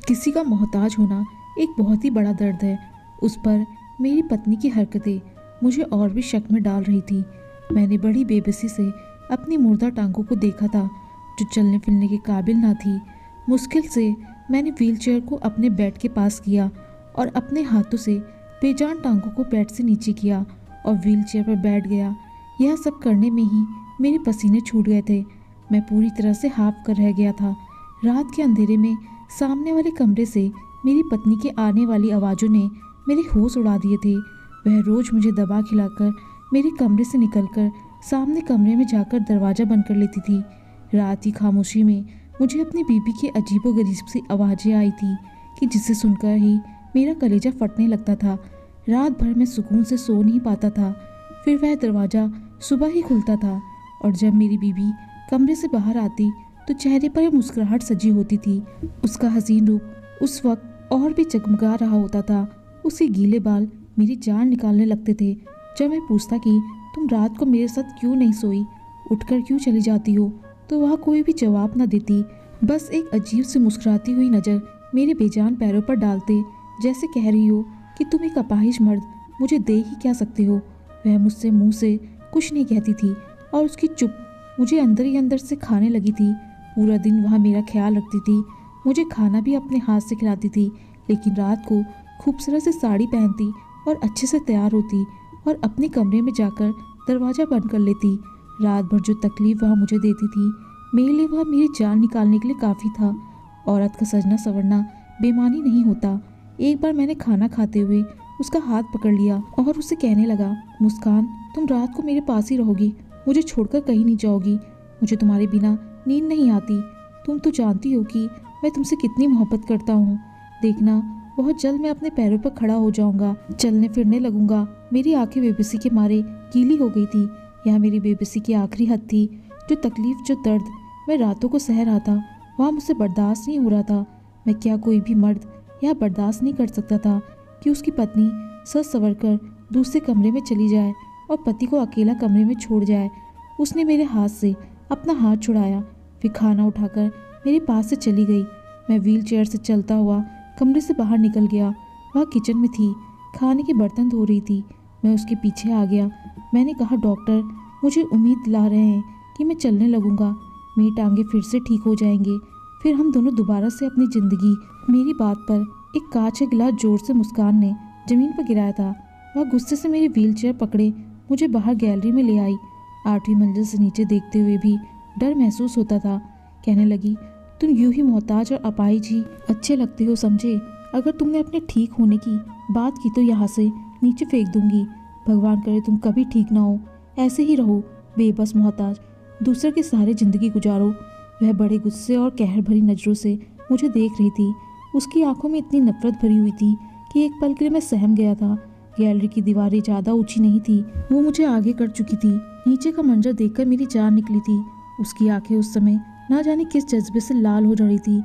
किसी का मोहताज होना एक बहुत ही बड़ा दर्द है। उस पर मेरी पत्नी की हरकतें मुझे और भी शक में डाल रही थी। मैंने बड़ी बेबसी से अपनी मुर्दा टांगों को देखा था जो चलने फिरने के काबिल ना थी। मुश्किल से मैंने व्हीलचेयर को अपने बेड के पास किया और अपने हाथों से बेजान टांगों को बेड से नीचे किया और व्हीलचेयर पर बैठ गया। यह सब करने में ही मेरे पसीने छूट गए थे। मैं पूरी तरह से हाफ कर रह गया था। रात के अंधेरे में सामने वाले कमरे से मेरी पत्नी के आने वाली आवाज़ों ने मेरे होश उड़ा दिए थे। वह रोज़ मुझे दबा खिलाकर मेरे कमरे से निकलकर सामने कमरे में जाकर दरवाज़ा बंद कर लेती थी। रात की खामोशी में मुझे अपनी बीबी की अजीबोगरीब सी आवाज़ें आई थी कि जिसे सुनकर ही मेरा कलेजा फटने लगता था। रात भर मैं सुकून से सो नहीं पाता था। फिर वह दरवाज़ा सुबह ही खुलता था और जब मेरी बीबी कमरे से बाहर आती तो चेहरे पर मुस्कुराहट सजी होती थी। उसका हसीन रूप उस वक्त और भी जगमगा रहा होता था। उसके गीले बाल मेरी जान निकालने लगते थे। जब मैं पूछता कि तुम रात को मेरे साथ क्यों नहीं सोई, उठकर क्यों चली जाती हो, तो वह कोई भी जवाब न देती। बस एक अजीब सी मुस्कुराती हुई नज़र मेरे बेजान पैरों पर डालते, जैसे कह रही हो कि तुम एक अपाहिज मर्द मुझे दे ही क्या सकते हो। वह मुझसे मुंह से कुछ नहीं कहती थी और उसकी चुप मुझे अंदर ही अंदर से खाने लगी थी। पूरा दिन वह मेरा ख्याल रखती थी, मुझे खाना भी अपने हाथ से खिलाती थी, लेकिन रात को खूबसूरत से साड़ी पहनती और अच्छे से तैयार होती और अपने कमरे में जाकर दरवाज़ा बंद कर लेती। रात भर जो तकलीफ़ वह मुझे देती थी, मेरे लिए वह मेरी जान निकालने के लिए काफ़ी था। औरत का सजना संवरना बेमानी नहीं होता। एक बार मैंने खाना खाते हुए उसका हाथ पकड़ लिया और उसे कहने लगा, मुस्कान, तुम रात को मेरे पास ही रहोगी, मुझे छोड़कर कहीं नहीं जाओगी। मुझे तुम्हारे बिना नींद नहीं आती। तुम तो जानती हो कि मैं तुमसे कितनी मोहब्बत करता हूँ। देखना, बहुत जल्द मैं अपने पैरों पर खड़ा हो जाऊंगा, चलने फिरने लगूंगा। मेरी आंखें बेबसी के मारे गीली हो गई थी। यह मेरी बेबसी की आखिरी हद थी। जो तकलीफ, जो दर्द मैं रातों को सह रहा था, वह मुझसे बर्दाश्त नहीं हो रहा था। मैं क्या कोई भी मर्द यह बर्दाश्त नहीं कर सकता था कि उसकी पत्नी सज संवर कर दूसरे कमरे में चली जाए और पति को अकेला कमरे में छोड़ जाए। उसने मेरे हाथ से अपना हाथ छुड़ाया, फिर खाना उठाकर मेरे पास से चली गई। मैं व्हील चेयर से चलता हुआ कमरे से बाहर निकल गया। वह किचन में थी, खाने के बर्तन धो रही थी। मैं उसके पीछे आ गया। मैंने कहा, डॉक्टर, मुझे उम्मीद दिला रहे हैं कि मैं चलने लगूंगा, मेरी टांगें फिर से ठीक हो जाएंगे, फिर हम दोनों दोबारा से अपनी ज़िंदगी। मेरी बात पर एक कांच का गिलास जोर से मुस्कान ने ज़मीन पर गिराया था। वह गुस्से से मेरी व्हील चेयर पकड़े मुझे बाहर गैलरी में ले आई। 8वीं मंजिल से नीचे देखते हुए भी डर महसूस होता था। कहने लगी, तुम यूं ही मोहताज और अपाहिज ही अच्छे लगते हो, समझे। अगर तुमने अपने ठीक होने की बात की तो यहाँ से नीचे फेंक दूंगी। भगवान करे तुम कभी ठीक ना हो, ऐसे ही रहो बेबस मोहताज, दूसरे के सहारे ज़िंदगी गुजारो। वह बड़े गुस्से और कहर भरी नज़रों से मुझे देख रही थी। उसकी आंखों में इतनी नफरत भरी हुई थी कि एक पल के लिए मैं सहम गया था। गैलरी की दीवारें ज़्यादा ऊंची नहीं थी, वो मुझे आगे कर चुकी थी। नीचे का मंजर देखकर मेरी जान निकली थी। उसकी आंखें उस समय ना जाने किस जज्बे से लाल हो रही थी।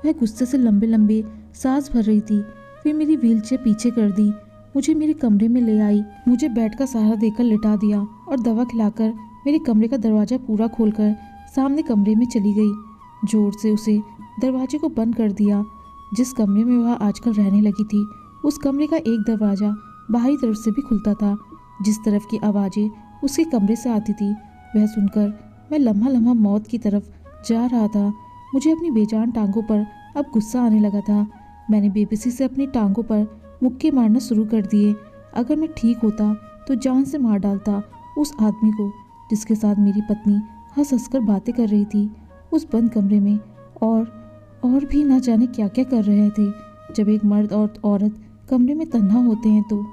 वह गुस्से से लंबे लंबे सांस भर रही थी। फिर मेरी व्हीलचेयर पीछे कर दी, मुझे मेरे कमरे में ले आई, मुझे बेड का सहारा देकर लिटा दिया और दवा खिलाकर मेरे कमरे का दरवाज़ा पूरा खोलकर सामने कमरे में चली गई। जोर से उसे दरवाजे को बंद कर दिया। जिस कमरे में वह आजकल रहने लगी थी, उस कमरे का एक दरवाज़ा बाहरी तरफ से भी खुलता था। जिस तरफ की आवाज़ें उसके कमरे से आती थी, वह सुनकर मैं लम्हा लम्हा मौत की तरफ जा रहा था। मुझे अपनी बेजान टांगों पर अब गुस्सा आने लगा था। मैंने बेबसी से अपनी टांगों पर मुक्के मारना शुरू कर दिए। अगर मैं ठीक होता तो जान से मार डालता उस आदमी को जिसके साथ मेरी पत्नी हंस हंस कर बातें कर रही थी उस बंद कमरे में। और भी ना जाने क्या क्या कर रहे थे। जब एक मर्द और औरत कमरे में तन्हा होते हैं तो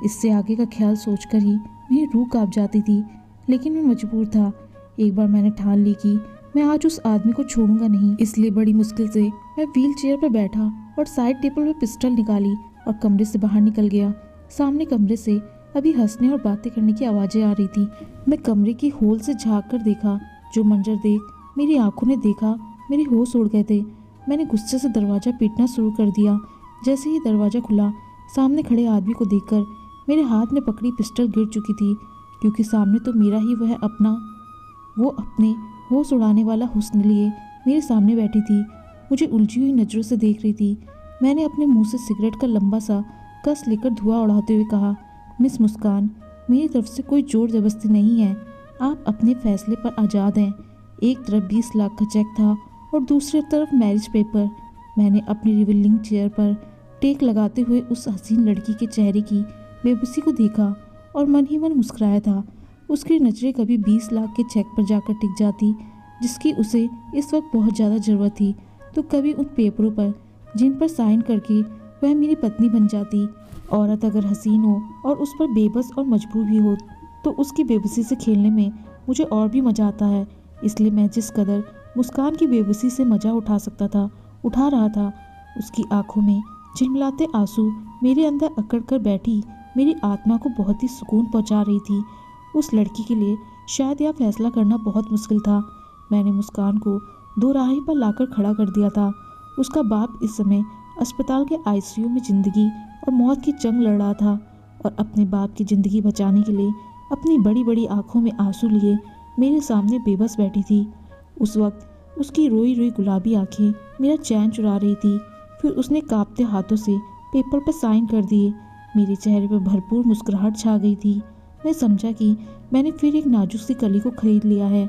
इससे आगे का ख्याल सोचकर ही मेरी रूह कांप जाती थी, लेकिन मैं मजबूर था। एक बार मैंने ठान ली कि मैं आज उस आदमी को छोड़ूंगा नहीं। इसलिए बड़ी मुश्किल से मैं व्हील चेयर पर बैठा और साइड टेबल में पिस्टल निकाली और कमरे से बाहर निकल गया। सामने कमरे से अभी हंसने और बातें करने की आवाज़ें आ रही थी। मैं कमरे की होल से झाँक कर देखा। जो मंजर देख मेरी आंखों ने देखा, मेरे होश उड़ गए थे। मैंने गुस्से से दरवाज़ा पीटना शुरू कर दिया। जैसे ही दरवाज़ा खुला, सामने खड़े आदमी को देखकर मेरे हाथ में पकड़ी पिस्टल गिर चुकी थी, क्योंकि सामने तो मेरा ही वो अपने होश उड़ाने वाला हुस्न लिए मेरे सामने बैठी थी। मुझे उलझी हुई नज़रों से देख रही थी। मैंने अपने मुंह से सिगरेट का लंबा सा कस लेकर धुआं उड़ाते हुए कहा, मिस मुस्कान, मेरी तरफ से कोई जोर जबरदस्ती नहीं है। आप अपने फैसले पर आज़ाद हैं। एक तरफ 20 लाख का चेक था और दूसरी तरफ मैरिज पेपर। मैंने अपनी रिविलिंग चेयर पर टेक लगाते हुए उस हसीन लड़की के चेहरे की बेबसी को देखा और मन ही मन मुस्कुराया था। उसकी नज़रें कभी 20 लाख के चेक पर जाकर टिक जाती जिसकी उसे इस वक्त बहुत ज़्यादा ज़रूरत थी, तो कभी उन पेपरों पर जिन पर साइन करके वह मेरी पत्नी बन जाती। औरत अगर हसीन हो और उस पर बेबस और मजबूर भी हो तो उसकी बेबसी से खेलने में मुझे और भी मज़ा आता है। इसलिए मैं जिस कदर मुस्कान की बेबसी से मज़ा उठा सकता था उठा रहा था। उसकी आंखों में झिलमिलाते आंसू मेरे अंदर अकड़ कर बैठी मेरी आत्मा को बहुत ही सुकून पहुंचा रही थी। उस लड़की के लिए शायद यह फैसला करना बहुत मुश्किल था। मैंने मुस्कान को दोराहे पर लाकर खड़ा कर दिया था। उसका बाप इस समय अस्पताल के आईसीयू में ज़िंदगी और मौत की जंग लड़ रहा था और अपने बाप की ज़िंदगी बचाने के लिए अपनी बड़ी बड़ी आंखों में आंसू लिए मेरे सामने बेबस बैठी थी। उस वक्त उसकी रोई रोई गुलाबी आंखें मेरा चैन चुरा रही थी। फिर उसने कांपते हाथों से पेपर पर साइन कर दिए। मेरे चेहरे पर भरपूर मुस्कुराहट छा गई थी। मैं समझा कि मैंने फिर एक नाजुक सी कली को खरीद लिया है।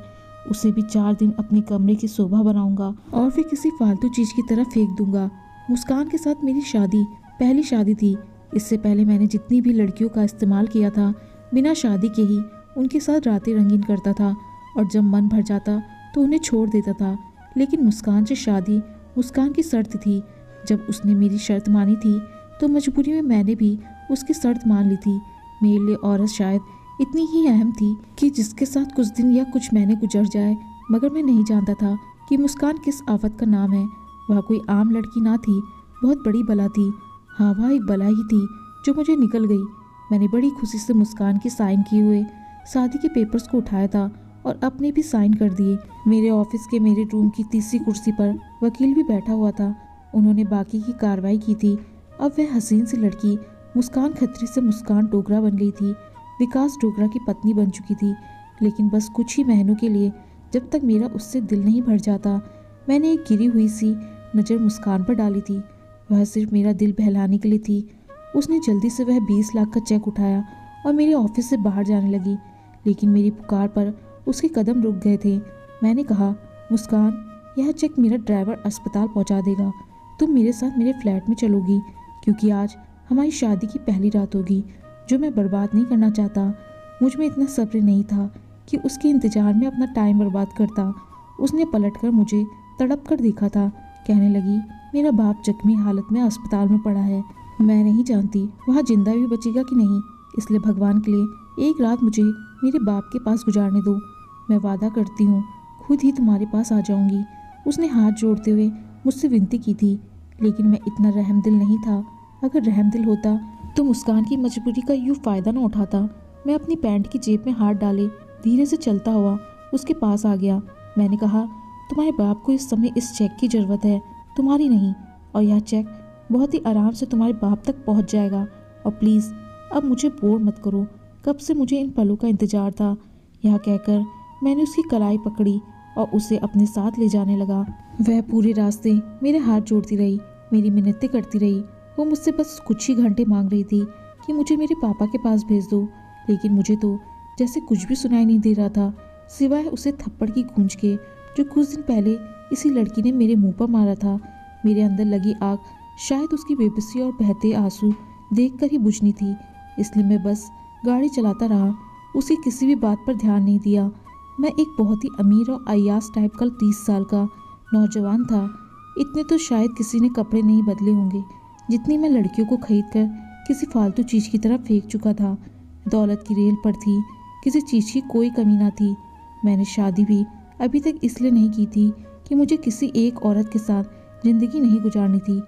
उसे भी 4 दिन अपने कमरे की शोभा बनाऊंगा और फिर किसी फालतू चीज़ की तरफ फेंक दूंगा। मुस्कान के साथ मेरी शादी पहली शादी थी। इससे पहले मैंने जितनी भी लड़कियों का इस्तेमाल किया था बिना शादी के ही उनके साथ रातें रंगीन करता था और जब मन भर जाता तो उन्हें छोड़ देता था। लेकिन मुस्कान से शादी मुस्कान की शर्त थी। जब उसने मेरी शर्त मानी थी तो मजबूरी में मैंने भी उसकी शर्त मान ली थी। मेरे लिए औरत शायद इतनी ही अहम थी कि जिसके साथ कुछ दिन या कुछ महीने गुजर जाए, मगर मैं नहीं जानता था कि मुस्कान किस आफत का नाम है। वह कोई आम लड़की ना थी, बहुत बड़ी बला थी। हाँ, वह एक बला ही थी जो मुझे निकल गई। मैंने बड़ी खुशी से मुस्कान की साइन किए हुए शादी के पेपर्स को उठाया था और अपने भी साइन कर दिए। मेरे ऑफिस के मेरे रूम की तीसरी कुर्सी पर वकील भी बैठा हुआ था। उन्होंने बाकी की कार्रवाई की थी। अब वह हसीन सी लड़की मुस्कान खत्री से मुस्कान डोगरा बन गई थी। विकास डोगरा की पत्नी बन चुकी थी। लेकिन बस कुछ ही महीनों के लिए, जब तक मेरा उससे दिल नहीं भर जाता, मैंने एक गिरी हुई सी नज़र मुस्कान पर डाली थी। वह सिर्फ मेरा दिल बहलाने के लिए थी। उसने जल्दी से वह 20 लाख का चेक उठाया और मेरे ऑफिस से बाहर जाने लगी। लेकिन मेरी पुकार पर उसके कदम रुक गए थे। मैंने कहा, मुस्कान, यह चेक मेरा ड्राइवर अस्पताल पहुंचा देगा। तुम मेरे साथ मेरे फ्लैट में चलोगी, क्योंकि आज हमारी शादी की पहली रात होगी जो मैं बर्बाद नहीं करना चाहता। मुझ में इतना सब्र नहीं था कि उसके इंतजार में अपना टाइम बर्बाद करता। उसने पलटकर मुझे तड़प कर देखा था। कहने लगी, मेरा बाप जख्मी हालत में अस्पताल में पड़ा है। मैं नहीं जानती वहाँ जिंदा भी बचेगा कि नहीं, इसलिए भगवान के लिए एक रात मुझे मेरे बाप के पास गुजारने दो। मैं वादा करती हूँ खुद ही तुम्हारे पास आ जाऊँगी। उसने हाथ जोड़ते हुए मुझसे विनती की थी। लेकिन मैं इतना रहमदिल नहीं था। अगर रहमदिल होता तो मुस्कान की मजबूरी का यूँ फ़ायदा न उठाता। मैं अपनी पैंट की जेब में हाथ डाले धीरे से चलता हुआ उसके पास आ गया। मैंने कहा, तुम्हारे बाप को इस समय इस चेक की ज़रूरत है, तुम्हारी नहीं। और यह चेक बहुत ही आराम से तुम्हारे बाप तक पहुंच जाएगा। और प्लीज़ अब मुझे बोर मत करो, कब से मुझे इन पलों का इंतज़ार था। यह कहकर मैंने उसकी कलाई पकड़ी और उसे अपने साथ ले जाने लगा। वह पूरे रास्ते मेरे हाथ जोड़ती रही, मेरी मिन्नतें करती रही। वो मुझसे बस कुछ ही घंटे मांग रही थी कि मुझे मेरे पापा के पास भेज दो। लेकिन मुझे तो जैसे कुछ भी सुनाई नहीं दे रहा था, सिवाय उसे थप्पड़ की गूंज के जो कुछ दिन पहले इसी लड़की ने मेरे मुंह पर मारा था। मेरे अंदर लगी आग शायद उसकी बेबसी और बहते आंसू देखकर ही बुझनी थी। इसलिए मैं बस गाड़ी चलाता रहा, उसकी किसी भी बात पर ध्यान नहीं दिया। मैं एक बहुत ही अमीर और अय्याश टाइप का 30 साल का नौजवान था। इतने तो शायद किसी ने कपड़े नहीं बदले होंगे जितनी मैं लड़कियों को खरीद कर किसी फालतू चीज़ की तरह फेंक चुका था। दौलत की रेल पर थी, किसी चीज़ की कोई कमी ना थी। मैंने शादी भी अभी तक इसलिए नहीं की थी कि मुझे किसी एक औरत के साथ ज़िंदगी नहीं गुजारनी थी।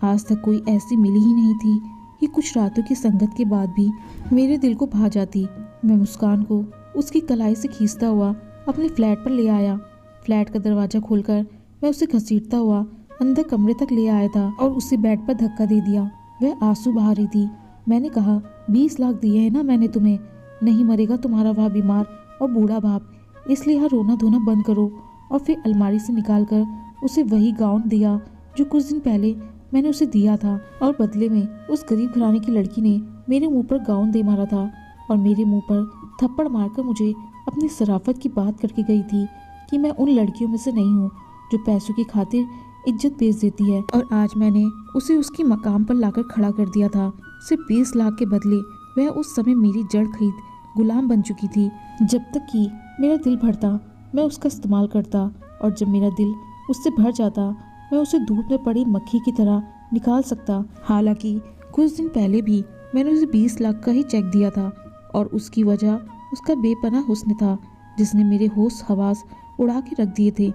आज तक कोई ऐसी मिली ही नहीं थी कि कुछ रातों की संगत के बाद भी मेरे दिल को भा जाती। मैं मुस्कान को उसकी कलाई से खींचता हुआ अपने फ्लैट पर ले आया। फ्लैट का दरवाज़ा खोलकर मैं उसे घसीटता हुआ अंदर कमरे तक ले आया था और उसे बेड पर धक्का दे दिया। वह आंसू बहा रही थी। मैंने कहा, 20 लाख दिए हैं ना मैंने तुम्हें, नहीं मरेगा तुम्हारा वह बीमार और बूढ़ा बाप, इसलिए यहाँ रोना धोना बंद करो। और फिर अलमारी से निकाल कर उसे वही गाउन दिया जो कुछ दिन पहले मैंने उसे दिया था और बदले में उस गरीब घराने की लड़की ने मेरे मुंह पर गाउन दे मारा था और मेरे मुंह पर थप्पड़ मारकर मुझे अपनी शराफत की बात करके गई थी कि मैं उन लड़कियों में से नहीं हूँ जो पैसों की खातिर इज्जत बेच देती है। और आज मैंने उसे उसकी मकाम पर लाकर खड़ा कर दिया था। सिर्फ 20 लाख के बदले वह उस समय मेरी जड़ खरीद गुलाम बन चुकी थी। जब तक कि मेरा दिल भरता मैं उसका इस्तेमाल करता और जब मेरा दिल उससे भर जाता मैं उसे धूप में पड़ी मक्खी की तरह निकाल सकता। हालांकि कुछ दिन पहले भी मैंने उसे 20 लाख का ही चेक दिया था और उसकी वजह उसका बेपनाह हुस्न था जिसने मेरे होश हवास उड़ा के रख दिए थे।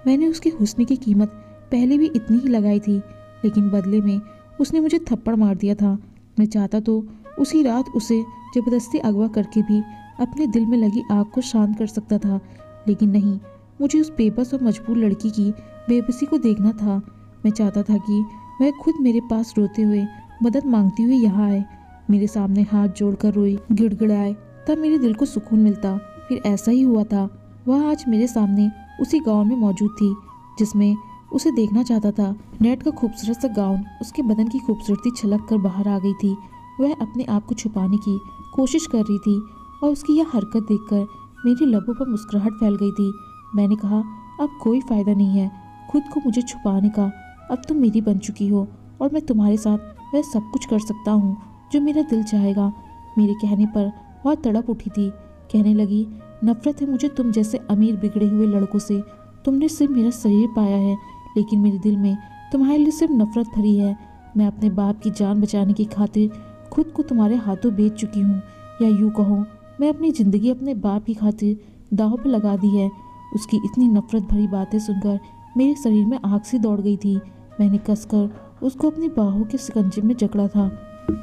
मैंने उसके हुस्न की कीमत पहले भी इतनी ही लगाई थी, लेकिन बदले में उसने मुझे थप्पड़ मार दिया था। मैं चाहता तो उसी रात उसे जबरदस्ती अगवा करके भी अपने दिल में लगी आग को शांत कर सकता था, लेकिन नहीं, मुझे उस बेबस और मजबूर लड़की की बेबसी को देखना था। मैं चाहता था कि वह खुद मेरे पास रोते हुए मदद मांगती हुई यहाँ आए, मेरे सामने हाथ जोड़कर रोए, गिड़गिड़ाए, तब मेरे दिल को सुकून मिलता। फिर ऐसा ही हुआ था। वह आज मेरे सामने उसी गाउन में मौजूद थी जिसमें उसे देखना चाहता था। नेट का खूबसूरत सा गाउन उसके बदन की खूबसूरती छलक कर बाहर आ गई थी। वह अपने आप को छुपाने की कोशिश कर रही थी और उसकी यह हरकत देखकर मेरे लबों पर मुस्कुराहट फैल गई थी। मैंने कहा, अब कोई फ़ायदा नहीं है खुद को मुझे छुपाने का। अब तुम मेरी बन चुकी हो और मैं तुम्हारे साथ वह सब कुछ कर सकता हूँ जो मेरा दिल चाहेगा। मेरे कहने पर वह तड़प उठी थी। कहने लगी, नफरत है मुझे तुम जैसे अमीर बिगड़े हुए लड़कों से। तुमने सिर्फ मेरा शरीर पाया है, लेकिन मेरे दिल में तुम्हारे लिए सिर्फ नफरत भरी है। मैं अपने बाप की जान बचाने की खातिर खुद को तुम्हारे हाथों बेच चुकी हूँ, या यूँ कहो मैं अपनी ज़िंदगी अपने बाप की खातिर दांव पर लगा दी है। उसकी इतनी नफरत भरी बातें सुनकर मेरे शरीर में आग सी दौड़ गई थी। मैंने कसकर उसको अपनी बाहों के शिकंजे में जकड़ा था,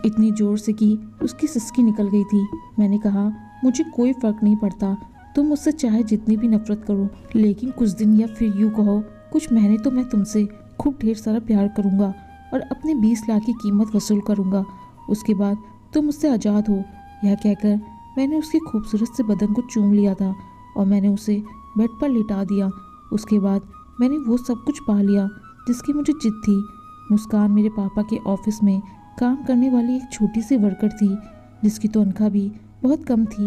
इतनी जोर से कि उसकी सिसकी निकल गई थी। मैंने कहा, मुझे कोई फ़र्क नहीं पड़ता, तुम मुझसे चाहे जितनी भी नफरत करो, लेकिन कुछ दिन या फिर यूँ कहो कुछ महीने तो मैं तुमसे खूब ढेर सारा प्यार करूँगा और अपने 20 लाख की कीमत वसूल करूँगा। उसके बाद तुम मुझसे आज़ाद हो। यह कहकर मैंने उसके खूबसूरत से बदन को चूम लिया था और मैंने उसे बेड पर लिटा दिया। उसके बाद मैंने वो सब कुछ पा लिया जिसकी मुझे जिद थी। मुस्कान मेरे पापा के ऑफिस में काम करने वाली एक छोटी सी वर्कर थी जिसकी तनख्वाह भी बहुत कम थी।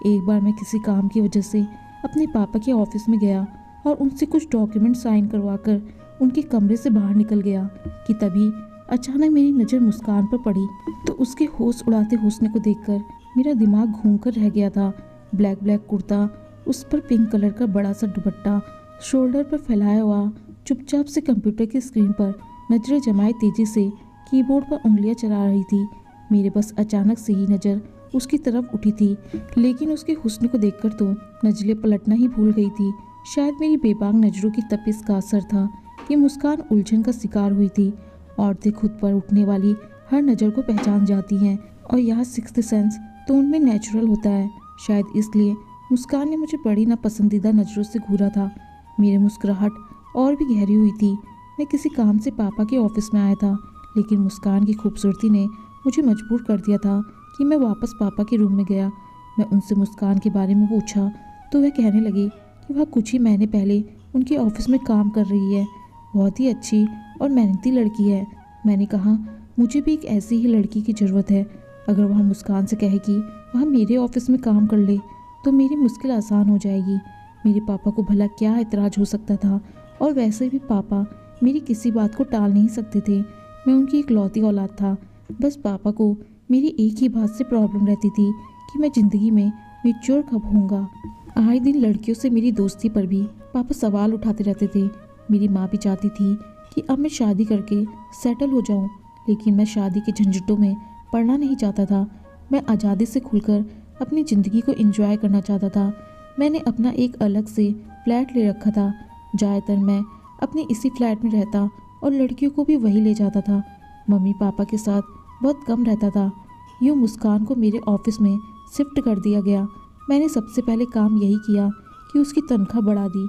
एक बार मैं किसी काम की वजह से अपने पापा के ऑफिस में गया और उनसे कुछ डॉक्यूमेंट साइन करवाकर उनके कमरे से बाहर निकल गया कि तभी अचानक मेरी नज़र मुस्कान पर पड़ी तो उसके होश उड़ाते हुस्न को देखकर मेरा दिमाग घूम कर रह गया था। ब्लैक कुर्ता, उस पर पिंक कलर का बड़ा सा दुपट्टा शोल्डर पर फैलाया हुआ, चुपचाप से कंप्यूटर की स्क्रीन पर नजरें जमाए तेजी से कीबोर्ड पर उंगलियां चला रही थी। मेरे बस अचानक से ही नज़र उसकी तरफ उठी थी, लेकिन उसके हुस्न को देखकर तो नजरें पलटना ही भूल गई थी। शायद मेरी बेबाक नज़रों की तपिश का असर था कि मुस्कान उलझन का शिकार हुई थी। औरतें खुद पर उठने वाली हर नज़र को पहचान जाती हैं और यह सिक्स्थ सेंस तो उनमें नेचुरल होता है। शायद इसलिए मुस्कान ने मुझे बड़ी नापसंदीदा नज़रों से घूरा था। मेरी मुस्कुराहट और भी गहरी हुई थी। मैं किसी काम से पापा के ऑफिस में आया था, लेकिन मुस्कान की खूबसूरती ने मुझे मजबूर कर दिया था कि मैं वापस पापा के रूम में गया। मैं उनसे मुस्कान के बारे में पूछा तो वह कहने लगी कि वह कुछ ही महीने पहले उनके ऑफिस में काम कर रही है। बहुत ही अच्छी और मेहनती लड़की है। मैंने कहा, मुझे भी एक ऐसी ही लड़की की ज़रूरत है। अगर वह मुस्कान से कहे कि वह मेरे ऑफिस में काम कर ले तो मेरी मुश्किल आसान हो जाएगी। मेरे पापा को भला क्या एतराज़ हो सकता था, और वैसे भी पापा मेरी किसी बात को टाल नहीं सकते थे। मैं उनकी इकलौती औलाद था। बस पापा को मेरी एक ही बात से प्रॉब्लम रहती थी कि मैं ज़िंदगी में मैच्योर कब होऊंगा। आए दिन लड़कियों से मेरी दोस्ती पर भी पापा सवाल उठाते रहते थे। मेरी माँ भी चाहती थी कि अब मैं शादी करके सेटल हो जाऊं, लेकिन मैं शादी के झंझटों में पड़ना नहीं चाहता था। मैं आज़ादी से खुलकर अपनी ज़िंदगी को एंजॉय करना चाहता था। मैंने अपना एक अलग से फ्लैट ले रखा था। ज़्यादातर मैं अपने इसी फ्लैट में रहता और लड़कियों को भी वही ले जाता था। मम्मी पापा के साथ बहुत कम रहता था। यूँ मुस्कान को मेरे ऑफिस में शिफ्ट कर दिया गया। मैंने सबसे पहले काम यही किया कि उसकी तनख्वाह बढ़ा दी।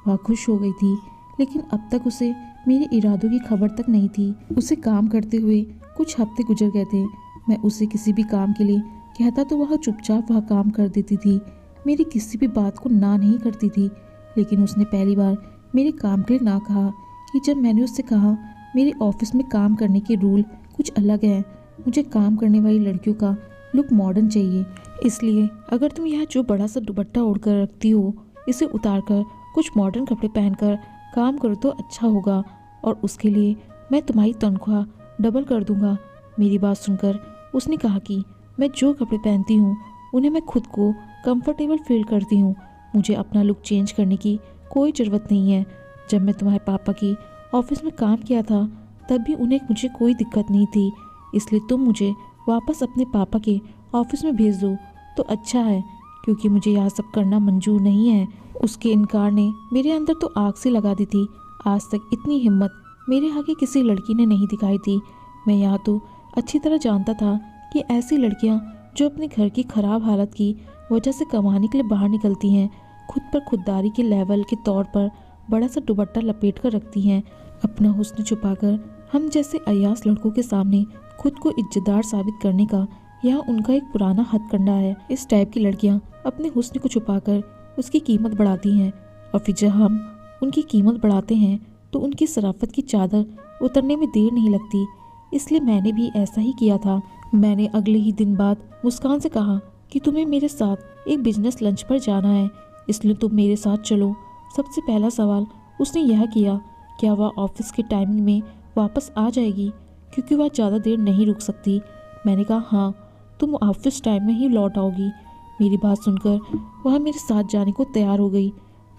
वह खुश हो गई थी, लेकिन अब तक उसे मेरे इरादों की खबर तक नहीं थी। उसे काम करते हुए कुछ हफ्ते गुजर गए थे। मैं उसे किसी भी काम के लिए कहता तो वह चुपचाप वह काम कर देती थी। मेरी किसी भी बात को ना नहीं करती थी। लेकिन उसने पहली बार मेरे काम के लिए ना कहा कि जब मैंने उससे कहा मेरे ऑफिस में काम करने के रूल कुछ अलग हैं। मुझे काम करने वाली लड़कियों का लुक मॉडर्न चाहिए। इसलिए अगर तुम यह जो बड़ा सा दुपट्टा ओढ़कर रखती हो, इसे उतारकर कुछ मॉडर्न कपड़े पहनकर काम करो तो अच्छा होगा, और उसके लिए मैं तुम्हारी तनख्वाह डबल कर दूंगा। मेरी बात सुनकर उसने कहा कि मैं जो कपड़े पहनती हूँ उन्हें मैं खुद को कंफर्टेबल फील करती हूँ। मुझे अपना लुक चेंज करने की कोई ज़रूरत नहीं है। जब मैं तुम्हारे पापा की ऑफिस में काम किया था तब भी उन्हें मुझे कोई दिक्कत नहीं थी। इसलिए तुम मुझे वापस अपने पापा के ऑफिस में भेज दो तो अच्छा है, क्योंकि मुझे यह सब करना मंजूर नहीं है। उसके इनकार ने मेरे अंदर तो आग सी लगा दी थी। आज तक इतनी हिम्मत मेरे आगे किसी लड़की ने नहीं दिखाई थी। मैं यहाँ तो अच्छी तरह जानता था कि ऐसी लड़कियाँ जो अपने घर की खराब हालत की वजह से कमाने के लिए बाहर निकलती हैं, खुद पर खुददारी के लेवल के तौर पर बड़ा सा दुपट्टा लपेट कर रखती हैं। अपना हुस्न छुपाकर हम जैसे अय्यास लड़कों के सामने खुद को इज्जतदार साबित करने का यह उनका एक पुराना हथकंडा है। इस टाइप की लड़कियां अपने हुस्न को छुपाकर उसकी कीमत बढ़ाती हैं, और फिर जब हम उनकी कीमत बढ़ाते हैं तो उनकी शराफत की चादर उतरने में देर नहीं लगती। इसलिए मैंने भी ऐसा ही किया था। मैंने अगले ही दिन बाद मुस्कान से कहा कि तुम्हें मेरे साथ एक बिजनेस लंच पर जाना है, इसलिए तुम मेरे साथ चलो। सबसे पहला सवाल उसने यह किया, क्या वह ऑफिस के टाइमिंग में वापस आ जाएगी, क्योंकि वह ज़्यादा देर नहीं रुक सकती। मैंने कहा हाँ, तुम ऑफिस टाइम में ही लौट आओगी। मेरी बात सुनकर वह मेरे साथ जाने को तैयार हो गई।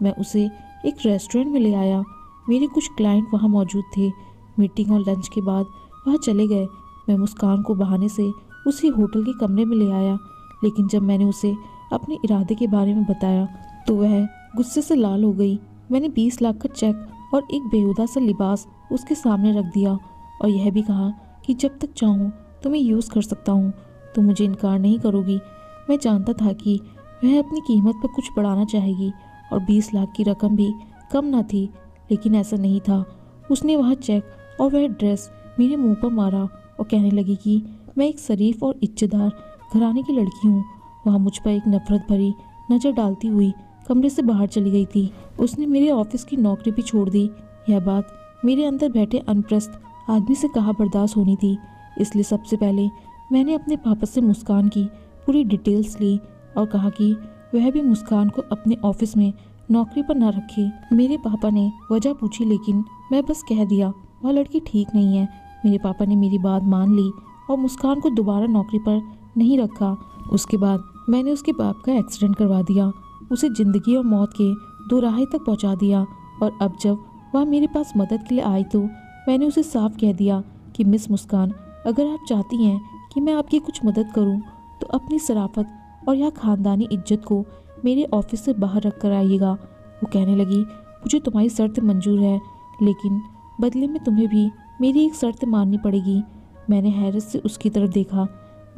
मैं उसे एक रेस्टोरेंट में ले आया। मेरे कुछ क्लाइंट वहाँ मौजूद थे। मीटिंग और लंच के बाद वह चले गए। मैं मुस्कान को बहाने से उसी होटल के कमरे में ले आया, लेकिन जब मैंने उसे अपने इरादे के बारे में बताया तो वह गुस्से से लाल हो गई। मैंने 20 लाख का चेक और एक बेहुदा सा लिबास उसके सामने रख दिया और यह भी कहा कि जब तक चाहूँ तो मैं यूज़ कर सकता हूँ, तो मुझे इनकार नहीं करोगी। मैं जानता था कि वह अपनी कीमत पर कुछ बढ़ाना चाहेगी और 20 लाख की रकम भी कम ना थी, लेकिन ऐसा नहीं था। उसने वह चेक और वह ड्रेस मेरे मुंह पर मारा और कहने लगी कि मैं एक शरीफ और इज्जतदार घराने की लड़की हूँ। वह मुझ पर एक नफरत भरी नज़र डालती हुई कमरे से बाहर चली गई थी। उसने मेरे ऑफिस की नौकरी भी छोड़ दी। यह बात मेरे अंदर बैठे अनप्रस्थ आदमी से कहाँ बर्दाश्त होनी थी। इसलिए सबसे पहले मैंने अपने पापा से मुस्कान की पूरी डिटेल्स ली और कहा कि वह भी मुस्कान को अपने ऑफिस में नौकरी पर ना रखे। मेरे पापा ने वजह पूछी, लेकिन मैं बस कह दिया वह लड़की ठीक नहीं है। मेरे पापा ने मेरी बात मान ली और मुस्कान को दोबारा नौकरी पर नहीं रखा। उसके बाद मैंने उसके बाप का एक्सीडेंट करवा दिया, उसे ज़िंदगी और मौत के दो राहें तक पहुंचा दिया। और अब जब वह मेरे पास मदद के लिए आई तो मैंने उसे साफ कह दिया कि मिस मुस्कान, अगर आप चाहती हैं कि मैं आपकी कुछ मदद करूं, तो अपनी शराफत और यह ख़ानदानी इज्जत को मेरे ऑफिस से बाहर रख कर आइएगा। वो कहने लगी, मुझे तुम्हारी शर्त मंजूर है, लेकिन बदले में तुम्हें भी मेरी एक शर्त माननी पड़ेगी। मैंने हैरत से उसकी तरफ देखा।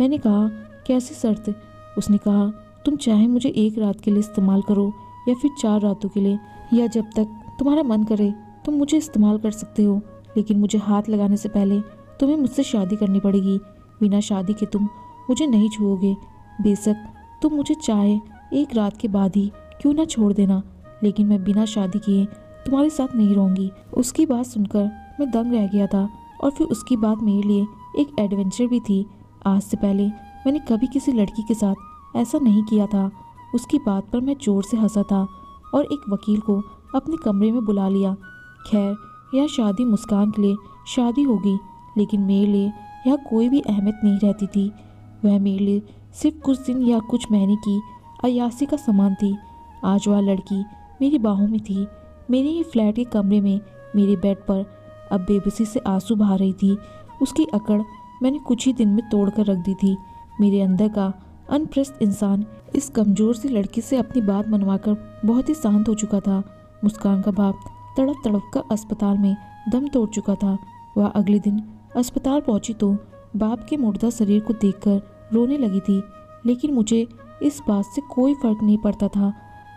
मैंने कहा, कैसी शर्त? उसने कहा, तुम चाहे मुझे एक रात के लिए इस्तेमाल करो या फिर 4 रातों के लिए, या जब तक तुम्हारा मन करे तुम मुझे इस्तेमाल कर सकते हो, लेकिन मुझे हाथ लगाने से पहले तुम्हें मुझसे शादी करनी पड़ेगी। बिना शादी के तुम मुझे नहीं छुओगे। बेशक तुम मुझे चाहे एक रात के बाद ही क्यों ना छोड़ देना, लेकिन मैं बिना शादी किए तुम्हारे साथ नहीं रहूँगी। उसकी बात सुनकर मैं दंग रह गया था, और फिर उसकी बात मेरे लिए एक एडवेंचर भी थी। आज से पहले मैंने कभी किसी लड़की के साथ ऐसा नहीं किया था। उसकी बात पर मैं जोर से हंसा था और एक वकील को अपने कमरे में बुला लिया। खैर, यह शादी मुस्कान के लिए शादी होगी, लेकिन मेरे लिए यह कोई भी अहमियत नहीं रहती थी। वह मेरे लिए सिर्फ कुछ दिन या कुछ महीने की अय्यासी का सामान थी। आज वह लड़की मेरी बाहों में थी, मेरे ही फ्लैट के कमरे में मेरे बेड पर अब बेबसी से आंसू बहा रही थी। उसकी अकड़ मैंने कुछ ही दिन में तोड़ कर रख दी थी। मेरे अंदर का अनप्रस्थ इंसान इस कमज़ोर सी लड़की से अपनी बात मनवाकर बहुत ही शांत हो चुका था। मुस्कान का बाप तड़प तड़प कर अस्पताल में दम तोड़ चुका था। वह अगले दिन अस्पताल पहुंची तो बाप के मुर्दा शरीर को देखकर रोने लगी थी, लेकिन मुझे इस बात से कोई फर्क नहीं पड़ता था।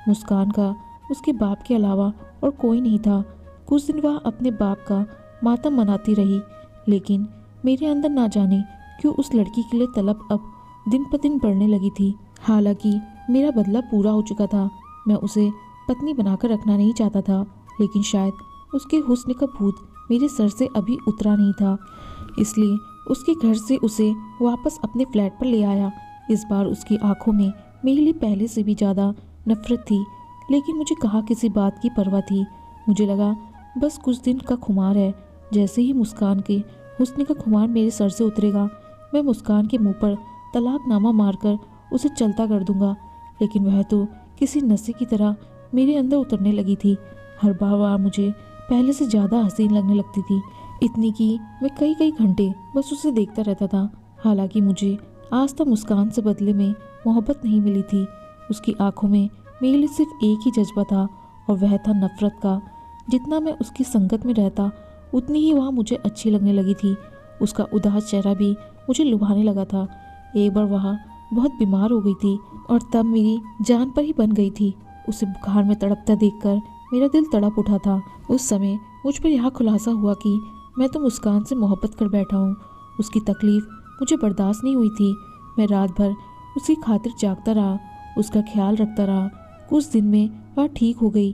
मुस्कान का उसके बाप के अलावा और कोई नहीं था। कुछ दिन वह अपने बाप का मातम मनाती रही, लेकिन मेरे अंदर ना जाने क्यों उस लड़की के लिए तलब अब दिन पर दिन बढ़ने लगी थी। हालांकि मेरा बदला पूरा हो चुका था। मैं उसे पत्नी बनाकर रखना नहीं चाहता था, लेकिन शायद उसके हुस्न का भूत मेरे सर से अभी उतरा नहीं था, इसलिए उसके घर से उसे वापस अपने फ्लैट पर ले आया। इस बार उसकी आंखों में मेरे लिए पहले से भी ज़्यादा नफरत थी, लेकिन मुझे कहाँ किसी बात की परवाह थी। मुझे लगा बस कुछ दिन का खुमार है। जैसे ही मुस्कान के हुस्न का खुमार मेरे सर से उतरेगा, मैं मुस्कान के मुंह पर तलाकनामा मारकर उसे चलता कर दूंगा। लेकिन वह तो किसी नशे की तरह मेरे अंदर उतरने लगी थी। हर बार मुझे पहले से ज़्यादा हसीन लगने लगती थी, इतनी कि मैं कई कई घंटे बस उसे देखता रहता था। हालांकि मुझे आज तक मुस्कान से बदले में मोहब्बत नहीं मिली थी। उसकी आंखों में मेरे लिए सिर्फ एक ही जज्बा था, और वह था नफरत का। जितना मैं उसकी संगत में रहता, उतनी ही वह मुझे अच्छी लगने लगी थी। उसका उदास चेहरा भी मुझे लुभाने लगा था। एक बार वह बहुत बीमार हो गई थी और तब मेरी जान पर ही बन गई थी। उसे बुखार में तड़पता देखकर मेरा दिल तड़प उठा था। उस समय मुझ पर यह खुलासा हुआ कि मैं तो मुस्कान से मोहब्बत कर बैठा हूँ। उसकी तकलीफ़ मुझे बर्दाश्त नहीं हुई थी। मैं रात भर उसकी खातिर जागता रहा, उसका ख्याल रखता रहा। कुछ दिन में वह ठीक हो गई।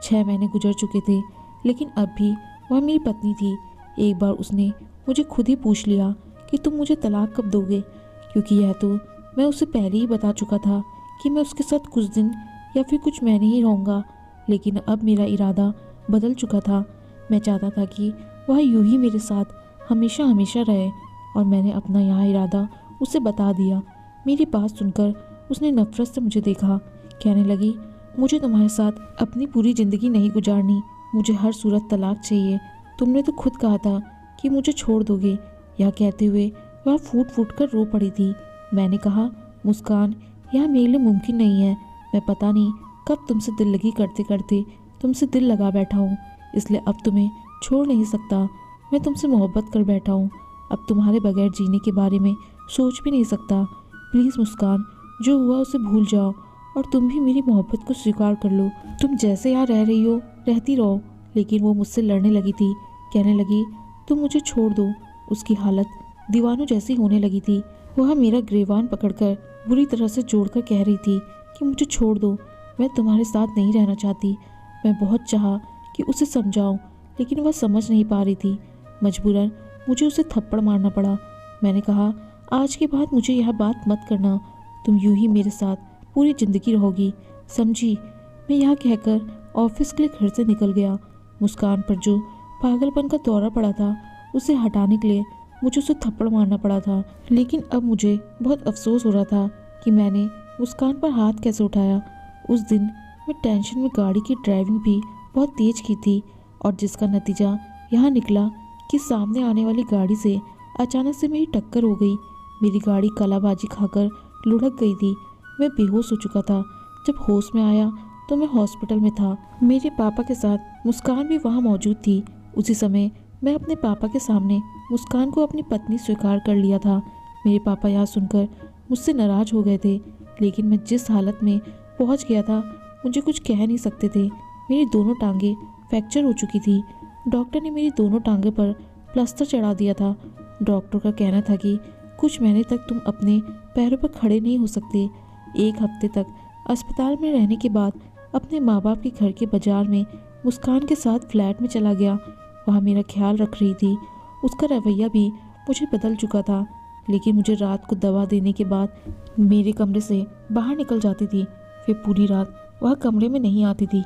6 महीने गुजर चुके थे, लेकिन अब भी वह मेरी पत्नी थी। एक बार उसने मुझे खुद ही पूछ लिया कि तुम मुझे तलाक कब दोगे, क्योंकि यह तो मैं उसे पहले ही बता चुका था कि मैं उसके साथ कुछ दिन या फिर कुछ महीने ही रहूँगा। लेकिन अब मेरा इरादा बदल चुका था। मैं चाहता था कि वह यूं ही मेरे साथ हमेशा हमेशा रहे, और मैंने अपना यह इरादा उसे बता दिया। मेरी बात सुनकर उसने नफरत से मुझे देखा। कहने लगी, मुझे तुम्हारे साथ अपनी पूरी ज़िंदगी नहीं गुजारनी, मुझे हर सूरत तलाक चाहिए। तुमने तो खुद कहा था कि मुझे छोड़ दोगे। यह कहते हुए वह फूट फूट कर रो पड़ी थी। मैंने कहा, मुस्कान, यह मेरे लिए मुमकिन नहीं है। मैं पता नहीं कब तुमसे दिल लगी करते करते तुमसे दिल लगा बैठा हूँ, इसलिए अब तुम्हें छोड़ नहीं सकता। मैं तुमसे मोहब्बत कर बैठा हूँ, अब तुम्हारे बगैर जीने के बारे में सोच भी नहीं सकता। प्लीज़ मुस्कान, जो हुआ उसे भूल जाओ, और तुम भी मेरी मोहब्बत को स्वीकार कर लो। तुम जैसे यहाँ रह रही हो रहती रहो। लेकिन वो मुझसे लड़ने लगी थी। कहने लगी, तुम मुझे छोड़ दो। उसकी हालत दीवानों जैसी होने लगी थी। वह मेरा ग्रेवान पकड़कर बुरी तरह से जोड़कर कह रही थी कि मुझे छोड़ दो, मैं तुम्हारे साथ नहीं रहना चाहती। मैं बहुत चाहा कि उसे समझाऊं, लेकिन वह समझ नहीं पा रही थी। मजबूरन मुझे उसे थप्पड़ मारना पड़ा। मैंने कहा, आज के बाद मुझे यह बात मत करना। तुम यूं ही मेरे साथ पूरी ज़िंदगी रहोगी, समझी। मैं यह कहकर ऑफिस के लिए घर से निकल गया। मुस्कान पर जो पागलपन का दौरा पड़ा था, उसे हटाने के लिए मुझे उसे थप्पड़ मारना पड़ा था। लेकिन अब मुझे बहुत अफसोस हो रहा था कि मैंने मुस्कान पर हाथ कैसे उठाया। उस दिन मैं टेंशन में गाड़ी की ड्राइविंग भी बहुत तेज की थी, और जिसका नतीजा यह निकला कि सामने आने वाली गाड़ी से अचानक से मेरी टक्कर हो गई। मेरी गाड़ी कलाबाजी खाकर लुढ़क गई थी। मैं बेहोश हो चुका था। जब होश में आया तो मैं हॉस्पिटल में था। मेरे पापा के साथ मुस्कान भी वहाँ मौजूद थी। उसी समय मैं अपने पापा के सामने मुस्कान को अपनी पत्नी स्वीकार कर लिया था। मेरे पापा यह सुनकर मुझसे नाराज़ हो गए थे, लेकिन मैं जिस हालत में पहुँच गया था, मुझे कुछ कह नहीं सकते थे। मेरी दोनों टांगें फ्रैक्चर हो चुकी थी। डॉक्टर ने मेरी दोनों टांगों पर प्लास्टर चढ़ा दिया था। डॉक्टर का कहना था कि कुछ महीने तक तुम अपने पैरों पर खड़े नहीं हो सकते। 1 हफ्ते तक अस्पताल में रहने के बाद अपने माँ बाप के घर के बाजार में मुस्कान के साथ फ्लैट में चला गया। वहाँ मेरा ख्याल रख रही थी। उसका रवैया भी मुझे बदल चुका था, लेकिन मुझे रात को दवा देने के बाद मेरे कमरे से बाहर निकल जाती थी। फिर पूरी रात वह कमरे में नहीं आती थी।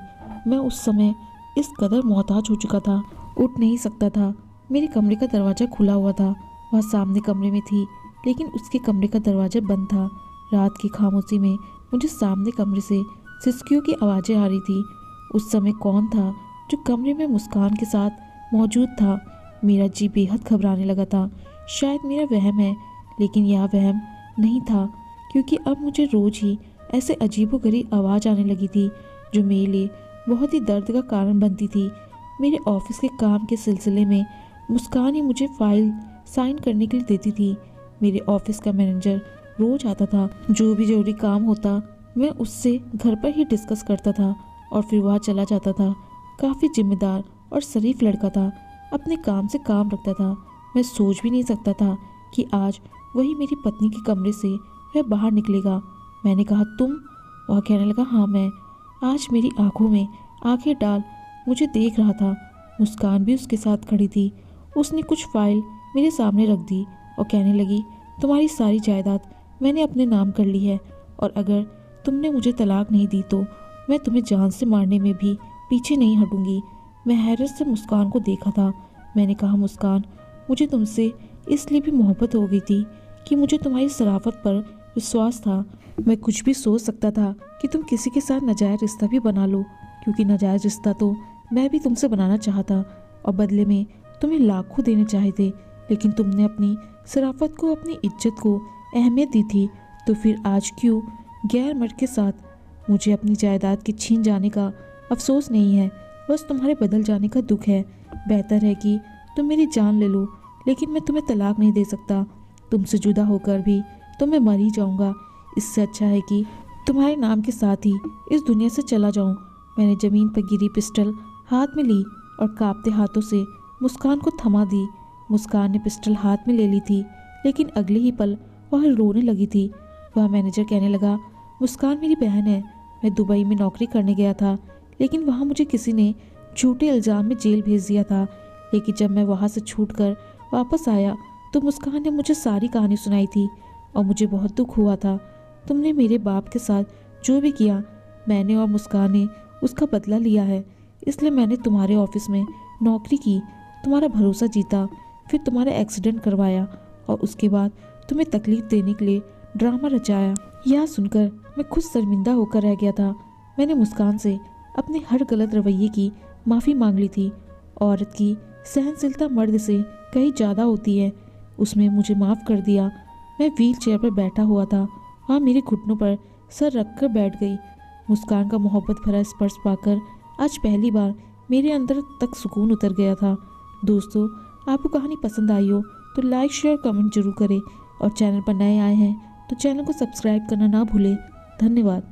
मैं उस समय इस कदर मोहताज हो चुका था, उठ नहीं सकता था। मेरे कमरे का दरवाज़ा खुला हुआ था। वह सामने कमरे में थी, लेकिन उसके कमरे का दरवाज़ा बंद था। रात की खामोशी में मुझे सामने कमरे से सिसकियों की आवाज़ें आ रही थी। उस समय कौन था जो कमरे में मुस्कान के साथ मौजूद था? मेरा जी बेहद घबराने लगा था। शायद मेरा वहम है, लेकिन यह वहम नहीं था, क्योंकि अब मुझे रोज़ ही ऐसे अजीबोगरीब आवाज़ आने लगी थी, जो मेरे लिए बहुत ही दर्द का कारण बनती थी। मेरे ऑफिस के काम के सिलसिले में मुस्कान ही मुझे फाइल साइन करने के लिए देती थी। मेरे ऑफिस का मैनेजर रोज आता था। जो भी जरूरी काम होता मैं उससे घर पर ही डिस्कस करता था, और फिर वह चला जाता था। काफ़ी जिम्मेदार और शरीफ लड़का था, अपने काम से काम रखता था। मैं सोच भी नहीं सकता था कि आज वही मेरी पत्नी के कमरे से वह बाहर निकलेगा। मैंने कहा, तुम? वह कहने लगा, हाँ मैं। आज मेरी आंखों में आंखें डाल मुझे देख रहा था। मुस्कान भी उसके साथ खड़ी थी। उसने कुछ फाइल मेरे सामने रख दी और कहने लगी, तुम्हारी सारी जायदाद मैंने अपने नाम कर ली है और अगर तुमने मुझे तलाक नहीं दी तो मैं तुम्हें जान से मारने में भी पीछे नहीं हटूंगी। मैं हैरत से मुस्कान को देखा था। मैंने कहा, मुस्कान, मुझे तुमसे इसलिए भी मोहब्बत हो गई थी कि मुझे तुम्हारी शराफत पर विश्वास था। मैं कुछ भी सोच सकता था कि तुम किसी के साथ नाजायज़ रिश्ता भी बना लो, क्योंकि नाजायज़ रिश्ता तो मैं भी तुमसे बनाना चाहता और बदले में तुम्हें लाखों देने चाहे थे, लेकिन तुमने अपनी शराफत को, अपनी इज्जत को अहमियत दी थी। तो फिर आज क्यों गैर मर्द के साथ मुझे अपनी जायदाद के छीन जाने का अफसोस नहीं है, बस तुम्हारे बदल जाने का दुख है। बेहतर है कि तुम मेरी जान ले लो, लेकिन मैं तुम्हें तलाक नहीं दे सकता। तुमसे जुदा होकर भी तो मैं मर ही जाऊंगा। इससे अच्छा है कि तुम्हारे नाम के साथ ही इस दुनिया से चला जाऊं। मैंने ज़मीन पर गिरी पिस्टल हाथ में ली और कांपते हाथों से मुस्कान को थमा दी। मुस्कान ने पिस्टल हाथ में ले ली थी, लेकिन अगले ही पल वह रोने लगी थी। वह मैनेजर कहने लगा, मुस्कान मेरी बहन है। मैं दुबई में नौकरी करने गया था, लेकिन वहाँ मुझे किसी ने झूठे इल्ज़ाम में जेल भेज दिया था। लेकिन जब मैं वहाँ से छूटकर वापस आया तो मुस्कान ने मुझे सारी कहानी सुनाई थी और मुझे बहुत दुख हुआ था। तुमने मेरे बाप के साथ जो भी किया, मैंने और मुस्कान ने उसका बदला लिया है। इसलिए मैंने तुम्हारे ऑफिस में नौकरी की, तुम्हारा भरोसा जीता, फिर तुम्हारा एक्सीडेंट करवाया और उसके बाद तुम्हें तकलीफ देने के लिए ड्रामा रचाया। यह सुनकर मैं खुद शर्मिंदा होकर रह गया था। मैंने मुस्कान से अपने हर गलत रवैये की माफ़ी मांग ली थी। औरत की सहनशीलता मर्द से कहीं ज़्यादा होती है। उसने मुझे माफ़ कर दिया। मैं व्हील चेयर पर बैठा हुआ था, वहाँ मेरे घुटनों पर सर रखकर बैठ गई। मुस्कान का मोहब्बत भरा स्पर्श पाकर आज पहली बार मेरे अंदर तक सुकून उतर गया था। दोस्तों, आपको कहानी पसंद आई हो तो लाइक, शेयर, कमेंट जरूर करें और चैनल पर नए आए हैं तो चैनल को सब्सक्राइब करना ना भूलें। धन्यवाद।